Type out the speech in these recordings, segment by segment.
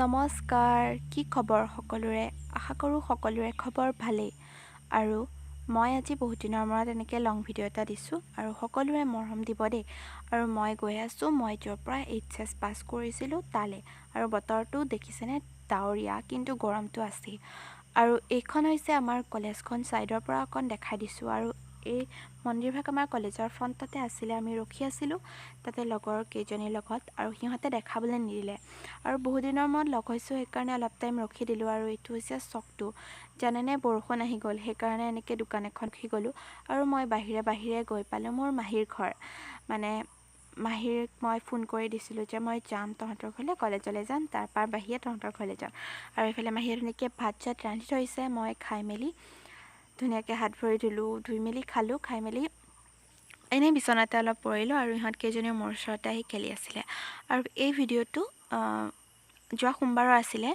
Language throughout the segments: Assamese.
নমস্কাৰ, কি খবৰ সকলোৰে? আশা কৰোঁ সকলোৰে খবৰ ভালেই। আৰু মই আজি বহুত দিনৰ মূৰত এনেকৈ লং ভিডিঅ' এটা দিছোঁ আৰু সকলোৰে মৰম দিব দেই। আৰু মই গৈ আছোঁ, মই য'ৰ পৰা HS পাছ কৰিছিলোঁ তালৈ। আৰু বতৰটো দেখিছেনে, ডাৱৰীয়া, কিন্তু গৰমটো আছেই। আৰু এইখন হৈছে আমাৰ কলেজখন, ছাইডৰ পৰা অকণ দেখাই দিছোঁ। আৰু এই মন্দিৰভাগ আমাৰ কলেজৰ ফ্ৰণ্টতে আছিলে, আমি ৰখি আছিলোঁ তাতে লগৰ কেইজনীৰ লগত, আৰু সিহঁতে দেখাবলৈ নিদিলে। আৰু বহুদিনৰ মূৰত লগ হৈছোঁ, সেইকাৰণে অলপ টাইম ৰখি দিলোঁ। আৰু এইটো হৈছে চকটো, জানেনে, বৰষুণ আহি গ'ল, সেইকাৰণে এনেকৈ দোকান এখন ৰখি গ'লোঁ। আৰু মই বাহিৰে গৈ পালোঁ মোৰ মাহীৰ ঘৰ। মানে মাহীক মই ফোন কৰি দিছিলোঁ যে মই যাম তহঁতৰ ঘৰলৈ, কলেজলৈ যাম, তাৰপৰা বাহিৰে তহঁতৰ ঘৰলৈ যাম। আৰু এইফালে মাহীয়ে ধুনীয়াকৈ ভাত চাত ৰান্ধি থৈছে, মই খাই মেলি ধুনীয়াকৈ হাত ভৰি ধুলোঁ, ধুই মেলি খালোঁ, খাই মেলি এনেই বিচনাতে অলপ পৰিলোঁ। আৰু ইহঁত কেইজনীও মোৰ ওচৰতে আহি খেলি আছিলে। আৰু এই ভিডিঅ'টো যোৱা সোমবাৰৰ আছিলে,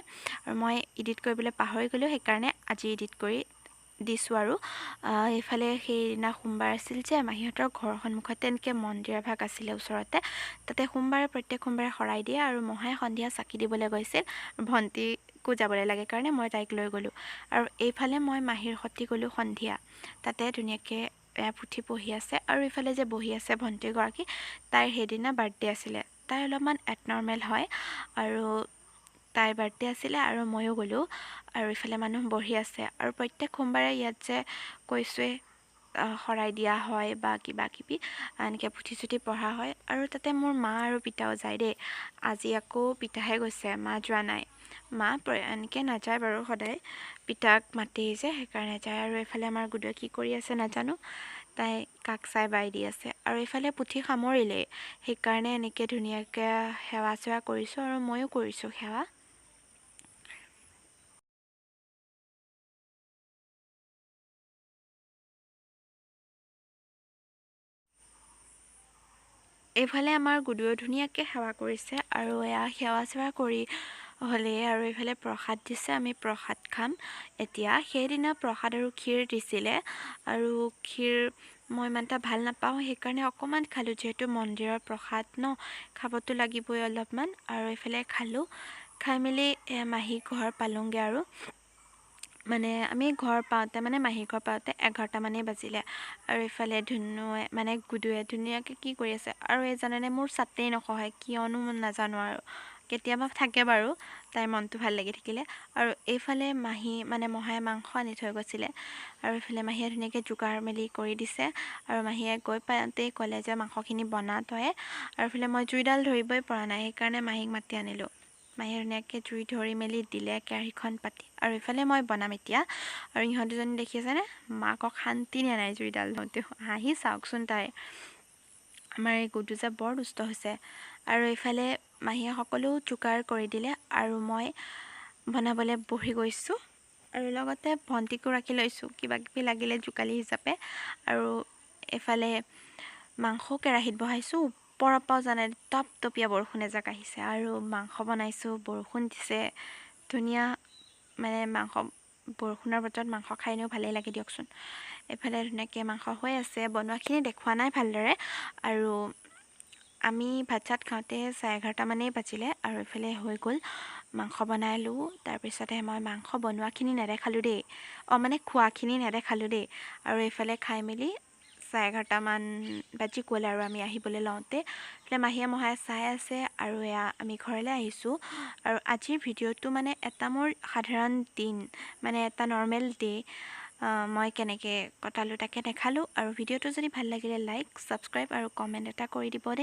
আৰু মই এডিট কৰিবলৈ পাহৰি গ'লোঁ, সেইকাৰণে আজি এডিট কৰি দিছোঁ। আৰু এইফালে সেইদিনা সোমবাৰ আছিল যে মাহীহঁতৰ ঘৰৰ সন্মুখতে এনেকৈ মন্দিৰ এভাগ আছিলে ওচৰতে, তাতে প্ৰত্যেক সোমবাৰে শৰাই দিয়ে। আৰু মহাই সন্ধিয়া চাকি দিবলৈ গৈছিল, ভণ্টিকো যাবলৈ লাগে কাৰণে মই তাইক লৈ গ'লোঁ। আৰু এইফালে মই মাহীৰ সৈতে গ'লোঁ সন্ধিয়া, তাতে ধুনীয়াকৈ পুথি পঢ়ি আছে। আৰু এইফালে যে বহি আছে ভণ্টিগৰাকী, তাইৰ সেইদিনা বাৰ্থডে আছিলে। তাই অলপমান এবনৰ্মেল হয়, আৰু তাইৰ বাৰ্থডে আছিলে, আৰু ময়ো গ'লোঁ। আৰু ইফালে মানুহ বহি আছে। আৰু প্ৰত্যেক সোমবাৰে ইয়াত যে কৈছোঁৱেই শৰাই দিয়া হয় বা কিবা কিবি এনেকৈ পুথি চুথি পঢ়া হয়। আৰু তাতে মোৰ মা আৰু পিতাও যায় দেই। আজি আকৌ পিতাহে গৈছে, মা যোৱা নাই। মা এনেকৈ নাযায় বাৰু সদায়, পিতাক মাতেই যে সেইকাৰণে যায়। আৰু এইফালে আমাৰ গুডুৱে কি কৰি আছে নাজানো, তাই কাষ চাই বাই দি আছে। আৰু এইফালে পুথি সামৰিলেই, সেইকাৰণে এনেকৈ ধুনীয়াকৈ সেৱা চেৱা কৰিছোঁ, আৰু ময়ো কৰিছোঁ সেৱা। এইফালে আমাৰ গুডুৱেও ধুনীয়াকৈ সেৱা কৰিছে। আৰু এয়া সেৱা চেৱা কৰি হ'লেই আৰু এইফালে প্ৰসাদ দিছে, আমি প্ৰসাদ খাম এতিয়া। সেইদিনা প্ৰসাদ আৰু ক্ষীৰ দিছিলে, আৰু ক্ষীৰ মই ইমান এটা ভাল নাপাওঁ, সেইকাৰণে অকণমান খালোঁ, যিহেতু মন্দিৰৰ প্ৰসাদ ন, খাবতো লাগিবই অলপমান। আৰু এইফালে খালোঁ, খাই মেলি মাহী ঘৰ পালোঁগৈ। আৰু মানে আমি ঘৰ পাওঁতে, মানে মাহী ঘৰ পাওঁতে 11টামানেই বাজিলে। আৰু এইফালে গুডুৱে ধুনীয়াকৈ কি কৰি আছে। আৰু এই জানেনে, মোৰ চাতেই নখহায়, কিয়নো নাজানো। আৰু কেতিয়াবা থাকে বাৰু, তাইৰ মনটো ভাল লাগি থাকিলে। আৰু এইফালে মহাই মাংস আনি থৈ গৈছিলে, আৰু এইফালে মাহীয়ে ধুনীয়াকৈ যোগাৰ মেলি কৰি দিছে। আৰু মাহীয়ে গৈ পাওঁতেই ক'লে যে মাংসখিনি বনা তয়ে। আৰু এইফালে মই জুইডাল ধৰিবই পৰা নাই, সেইকাৰণে মাহীক মাতি আনিলোঁ। মাহীয়ে ধুনীয়াকৈ জুই ধৰি মেলি দিলে কেৰাহীখন পাতি। আৰু এইফালে মই বনাম এতিয়া। আৰু ইহঁত দুজনী দেখিছেনে, মাকক শান্তি দিয়া নাই জুইডাল ধৰোঁতে, হাঁহি চাওকচোন তাই। আমাৰ এই গুডু যে বৰ দুষ্ট হৈছে। আৰু এইফালে মাহীয়ে সকলো যোগাৰ কৰি দিলে, আৰু মই বনাবলৈ বহি গৈছোঁ। আৰু লগতে ভণ্টিকো ৰাখি লৈছোঁ, কিবা কিবি লাগিলে যোগালী হিচাপে। আৰু এইফালে মাংস কেৰাহীত বহাইছোঁ, ওপৰৰ পৰাও জানে টপটপীয়া বৰষুণ এজাক আহিছে। আৰু মাংস বনাইছোঁ, বৰষুণ দিছে, ধুনীয়া। বৰষুণৰ বতৰত মাংস খাই এনেও ভালেই লাগে দিয়কচোন। এইফালে ধুনীয়াকৈ মাংস হৈ আছে, বনোৱাখিনি দেখুওৱা নাই ভালদৰে। আৰু আমি ভাত চাত খাওঁতে 11:30মানেই বাজিলে। আৰু এইফালে হৈ গ'ল, মাংস বনালোঁ। তাৰপিছতে মই মাংস বনোৱাখিনি নেদেখালোঁ দেই, খোৱাখিনি নেদেখালোঁ দেই। আৰু এইফালে খাই মেলি 11:30মান বাজি গ'ল। আৰু আমি আহিবলৈ লওঁতে মাহীয়ে মহাই চাই আছে। আৰু এয়া আমি ঘৰলৈ আহিছোঁ। আৰু আজিৰ ভিডিঅ'টো এটা মোৰ সাধাৰণ দিন, এটা নৰ্মেল ডে'। মই কেনেকৈ কটালোঁ তাকে দেখালোঁ। আৰু ভিডিঅ'টো যদি ভাল লাগিলে লাইক, ছাবস্ক্ৰাইব আৰু কমেণ্ট এটা কৰি দিব দেই।